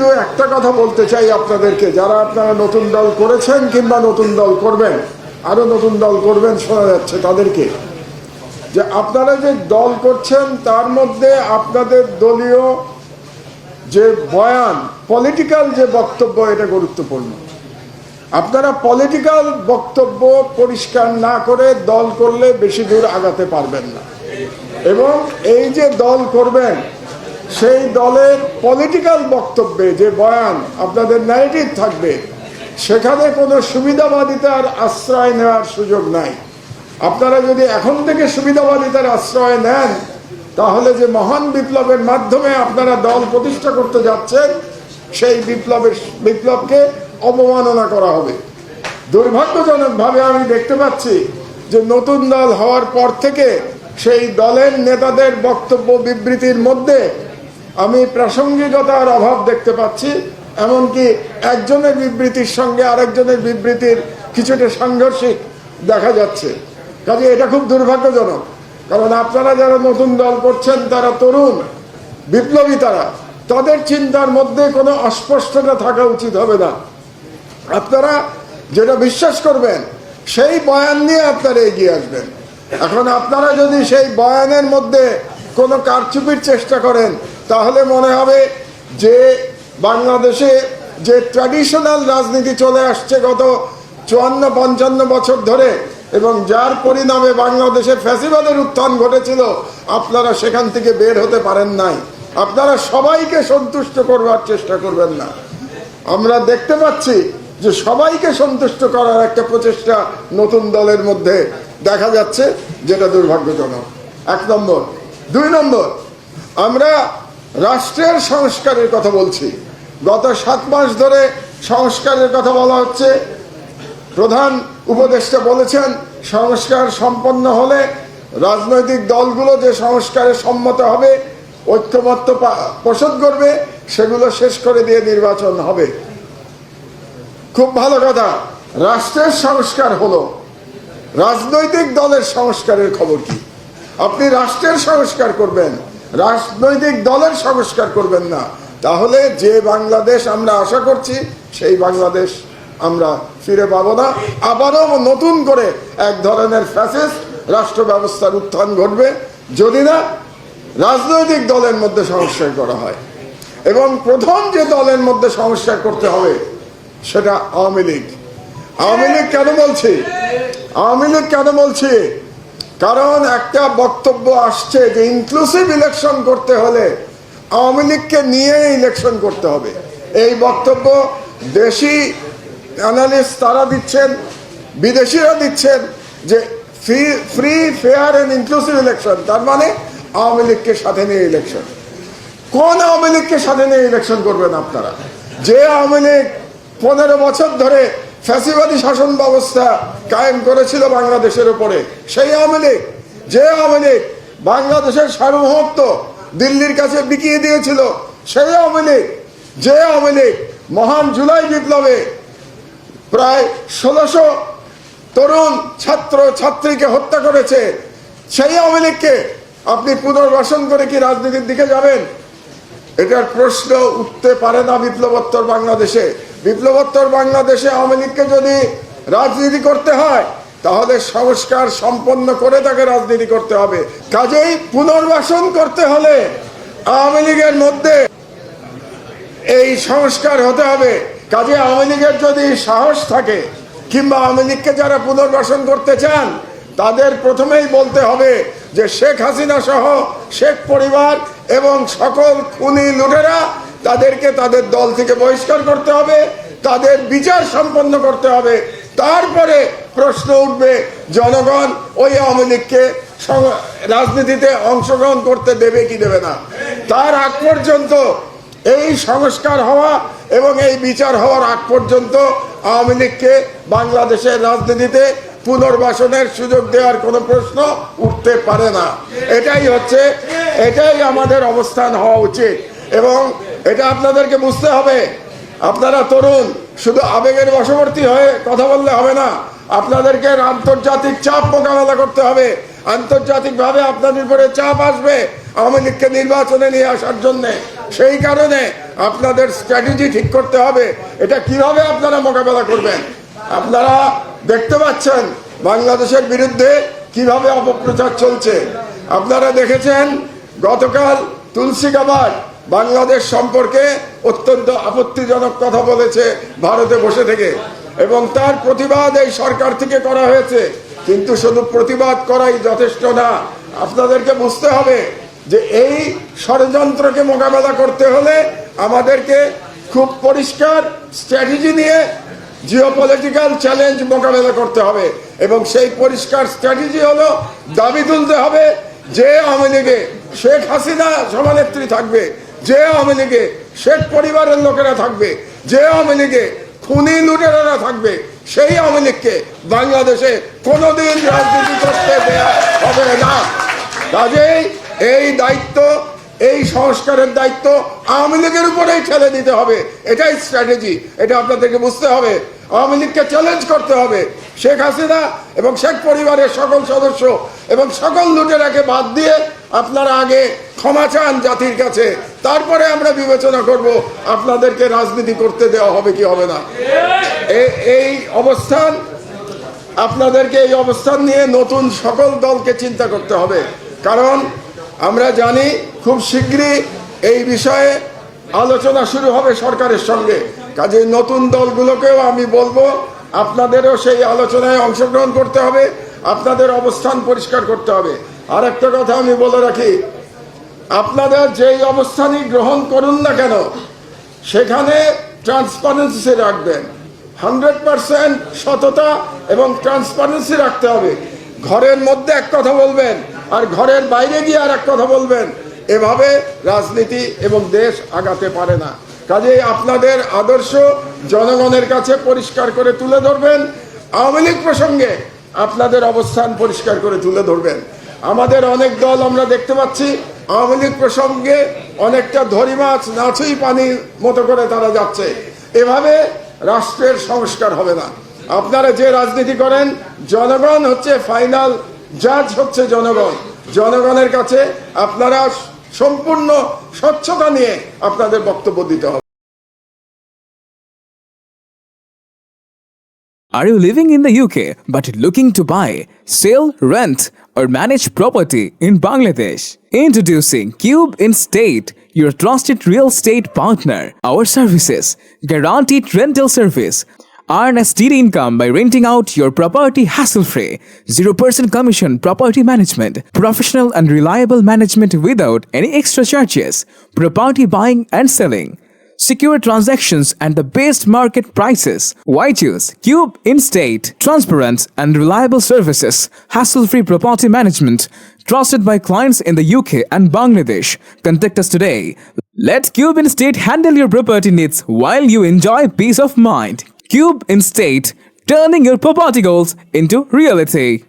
শুধু একটা কথা বলতে চাই আপনাদেরকে, যারা আপনারা নতুন দল করেছেন কিংবা নতুন দল করবেন, আরো নতুন দল করবেন শোনা যাচ্ছে, তাদেরকে যে আপনারা যে দল করছেন তার মধ্যে আপনাদের দলীয় যে বয়ান, পলিটিক্যাল যে বক্তব্য, এটা গুরুত্বপূর্ণ। আপনারা পলিটিক্যাল বক্তব্য পরিষ্কার না করে দল করলে বেশি দূর আগাতে পারবেন না। এবং এই যে দল করবেন সেই দলের পলিটিক্যাল বক্তব্যে যে বয়ান, আপনাদের ন্যারেটিভ থাকবে, সেখানে কোনো সুবিধাবাদিতার আশ্রয় নেওয়ার সুযোগ নাই। আপনারা যদি এখন থেকে সুবিধাবাদিতার আশ্রয় নেন, তাহলে যে মহান বিপ্লবের মাধ্যমে আপনারা দল প্রতিষ্ঠা করতে যাচ্ছেন, সেই বিপ্লবকে অবমাননা করা হবে। দুর্ভাগ্যজনকভাবে আমি দেখতে পাচ্ছি যে নতুন দল হওয়ার পর থেকে সেই দলের নেতাদের বক্তব্য বিবৃতির মধ্যে আমি প্রাসঙ্গিকতার অভাব দেখতে পাচ্ছি। এমনকি একজনের বিবৃতির সঙ্গে আরেকজনের বিবৃতির কিছুটা সাংঘর্ষিক দেখা যাচ্ছে। কাজে এটা খুব দুর্ভাগ্যজনক, কারণ আপনারা যারা নতুন দল করছেন তারা তরুণ বিপ্লবী, তাদের চিন্তার মধ্যে কোনো অস্পষ্টতা থাকা উচিত হবে না। আপনারা যেটা বিশ্বাস করবেন সেই বয়ান নিয়ে আপনারা এগিয়ে আসবেন। এখন আপনারা যদি সেই বয়ানের মধ্যে কোনো কারচুপির চেষ্টা করেন, তাহলে মনে হবে যে বাংলাদেশে যে ট্র্যাডিশনাল রাজনীতি চলে আসছে গত 54-55 বছর ধরে, এবং যার পরিণামে বাংলাদেশের ফ্যাসিবাদের উত্থান ঘটেছিল, আপনারা সেখান থেকে বের হতে পারেন নাই। আপনারা সবাইকে সন্তুষ্ট করবার চেষ্টা করবেন না। আমরা দেখতে পাচ্ছি যে সবাইকে সন্তুষ্ট করার একটা প্রচেষ্টা নতুন দলের মধ্যে দেখা যাচ্ছে, যেটা দুর্ভাগ্যজনক। 1 নম্বর। 2 নম্বর, আমরা রাষ্ট্রের সংস্কারের কথা বলছি। গত 7 মাস ধরে সংস্কারের কথা বলা হচ্ছে। প্রধান উপদেষ্টা বলেছেন সংস্কার সম্পন্ন হলে রাজনৈতিক দলগুলো যে সংস্কারে সম্মত হবে, ঐক্যমত্য পোষণ করবে, সেগুলো শেষ করে দিয়ে নির্বাচন হবে। খুব ভালো কথা। রাষ্ট্রের সংস্কার হলো, রাজনৈতিক দলের সংস্কারের খবর কি? আপনি রাষ্ট্রের সংস্কার করবেন, রাজনৈতিক দলের সংস্কার করবেন না, তাহলে যে বাংলাদেশ আমরা আশা করছি সেই বাংলাদেশ আমরা ফিরে পাবো না। আবারও নতুন করে এক ধরনের ফ্যাসিস্ট রাষ্ট্র ব্যবস্থার উত্থান ঘটবে, যদি না রাজনৈতিক দলের মধ্যে সংস্কার করা হয়। এবং প্রথম যে দলের মধ্যে সংস্কার করতে হবে সেটা আওয়ামী লীগ। আওয়ামী লীগ কেন বলছি? আওয়ামী লীগ কেন বলছি? কারণ একটা বক্তব্য আসছে যে ইনক্লুসিভ ইলেকশন করতে হলে আওয়ামী লীগকে নিয়ে ইলেকশন করতে হবে। এই বক্তব্য দেশি অ্যানালিস্ট তারা দিচ্ছেন, বিদেশিরা দিচ্ছেন যে free fair and inclusive election, তার মানে আওয়ামী লীগকে সাথে নিয়ে ইলেকশন। কোন আওয়ামী লীগকে সাথে নিয়ে ইলেকশন করবেন আপনারা? যে আওয়ামী লীগ 15 বছর ধরে ফ্যাসিবাদী শাসন ব্যবস্থা কায়েম করেছিল বাংলাদেশের উপরে, সেই আওয়ামী লীগ। যে আওয়ামী লীগ বাংলাদেশের সার্বভৌমত্ব দিল্লির কাছে বিকিয়ে দিয়েছিল, সেই আওয়ামী লীগ। যে আওয়ামী লীগ মহান জুলাই বিপ্লবে প্রায় 1600 তরুণ ছাত্র ছাত্রীকে হত্যা করেছে, সেই আওয়ামী লীগকে আপনি পুনর্বাসন করে কি রাজনীতির দিকে যাবেন? এটার প্রশ্ন উঠতে পারে না বিপ্লবোত্তর বাংলাদেশে। বিপ্লবোত্তর বাংলাদেশে আওয়ামী লীগকে যদি রাজনীতি করতে হয়, তাহলে সংস্কার সম্পন্ন করে তাকে রাজনীতি করতে হবে। কাজেই পুনর্বাসন করতে হলে আওয়ামী লীগের মধ্যে এই সংস্কার হতে হবে। কাজে আওয়ামী লীগের যদি সাহস থাকে, কিংবা আওয়ামী লীগকে যারা পুনর্বাসন করতে চান, তাদের প্রথমেই বলতে হবে যে শেখ হাসিনা সহ শেখ পরিবার এবং সকল খুনি লুটেরা, তাদেরকে তাদের দল থেকে বহিষ্কার করতে হবে, তাদের বিচার সম্পন্ন করতে হবে। তারপরে প্রশ্ন উঠবে জনগণ ওই আওয়ামী লীগকে রাজনীতিতে অংশগ্রহণ করতে দেবে কি দেবে না। তার আগ পর্যন্ত, এই সংস্কার হওয়া এবং এই বিচার হওয়ার আগ পর্যন্ত আওয়ামী লীগকে বাংলাদেশের রাজনীতিতে পুনর্বাসনের সুযোগ দেওয়ার কোনো প্রশ্ন উঠতে পারে না। এটাই আমাদের অবস্থান হওয়া উচিত। এবং এটা আপনাদেরকে বুঝতে হবে। আপনারা তরুণ, শুধু আবেগের বশবর্তী হয়ে কথা বললে হবে না। আপনাদেরকে আন্তর্জাতিক চাপ মোকাবেলা করতে হবে। আন্তর্জাতিকভাবে আপনাদের উপরে চাপ আসবে আওয়ামী লীগকে নির্বাচনে নিয়ে আসার জন্য। সেই কারণে আপনাদের স্ট্র্যাটেজি ঠিক করতে হবে, এটা কিভাবে আপনারা মোকাবেলা করবেন। আপনারা দেখতে পাচ্ছেন বাংলাদেশের বিরুদ্ধে কিভাবে অপপ্রচার চলছে। আপনারা দেখেছেন গতকাল তুলসী গাবার্ড বাংলাদেশ সম্পর্কে অত্যন্ত আপত্তিজনক কথা বলেছে ভারতে বসে থেকে, এবং তার প্রতিবাদ এই সরকার থেকে করা হয়েছে। কিন্তু শুধু প্রতিবাদ করাই যথেষ্ট না, আপনাদেরকে বুঝতে হবে যে এই ষড়যন্ত্রকে মোকাবেলা করতে হলে আমাদেরকে খুব পরিষ্কার স্ট্র্যাটেজি নিয়ে জিওপলিটিক্যাল চ্যালেঞ্জ মোকাবেলা করতে হবে, এবং সেই পরিষ্কার স্ট্র্যাটেজি হলো দাবি তুলতে হবে যে আওয়ামী লীগে শেখ হাসিনা সভানেত্রী থাকবে, যে আওয়ামী লীগে শেখ পরিবারের লোকেরা থাকবে, যে আওয়ামী লীগে খুনি লুটেরারা থাকবে, সেই আওয়ামী লীগকে বাংলাদেশে কোনোদিন রাজনীতি করতে দেয়া হবে না। কাজেই এই দায়িত্ব, এই সংস্কারের দায়িত্ব আওয়ামী লীগের উপরেই ঠেলে দিতে হবে। এটাই স্ট্র্যাটেজি, এটা আপনাদেরকে বুঝতে হবে। আওয়ামী লীগকে চ্যালেঞ্জ করতে হবে। শেখ হাসিনা এবং শেখ পরিবারের সকল সদস্য এবং সকল লুটেরাকে বাদ দিয়ে আপনারা আগে ক্ষমা চান জাতির কাছে, তারপরে আমরা বিবেচনা করব আপনাদেরকে রাজনীতি করতে দেওয়া হবে কি হবে না। এই অবস্থান, আপনাদেরকে এই অবস্থান নিয়ে নতুন সকল দলকে চিন্তা করতে হবে, কারণ আমরা জানি খুব শীঘ্রই এই বিষয়ে আলোচনা শুরু হবে সরকারের সঙ্গে। কাজেই নতুন দলগুলোকেও আমি বলবো আপনাদেরও সেই আলোচনায় অংশগ্রহণ করতে হবে, আপনাদের অবস্থান পরিষ্কার করতে হবে। আর একটা কথা আমি বলে রাখি, আপনাদের যেই অবস্থানই গ্রহণ করুন না কেন সেখানে ট্রান্সপারেন্সি রাখবেন, 100% সততা এবং ট্রান্সপারেন্সি রাখতে হবে। ঘরের মধ্যে এক কথা বলবেন আর ঘরের বাইরে গিয়ে আর এক কথা বলবেন, এভাবে রাজনীতি এবং দেশ আগাতে পারে না। কাজেই আপনাদের আদর্শ জনগণের কাছে পরিষ্কার করে তুলে ধরবেন, আওয়ামী লীগ প্রসঙ্গে আপনাদের অবস্থান পরিষ্কার করে তুলে ধরবেন। আমাদের অনেক দল আমরা দেখতে পাচ্ছি আওয়ামী লীগ প্রসঙ্গে অনেকটা ধরি মাছ নাছুই পানির মতো করে তারা যাচ্ছে। এভাবে রাষ্ট্রের সংস্কার হবে না। আপনারা যে রাজনীতি করেন, জনগণ হচ্ছে ফাইনাল জাজ, হচ্ছে জনগণ। জনগণের কাছে আপনারা সম্পূর্ণ স্বচ্ছতা নিয়ে আপনাদের বক্তব্য দিতে হবে। Are you living in the UK but looking to buy, sell, rent, or manage property in Bangladesh? Introducing Cube Instate, your trusted real estate partner. Our services, guaranteed rental service. Earn a steady income by renting out your property hassle-free. 0% commission property management. Professional and reliable management without any extra charges. Property buying and selling. Secure transactions and the best market prices. Why choose Cube Instate? Transparent and reliable services, hassle-free property management, trusted by clients in the UK and Bangladesh. Contact us today. Let Cube Instate handle your property needs while you enjoy peace of mind. Cube Instate, turning your property goals into reality.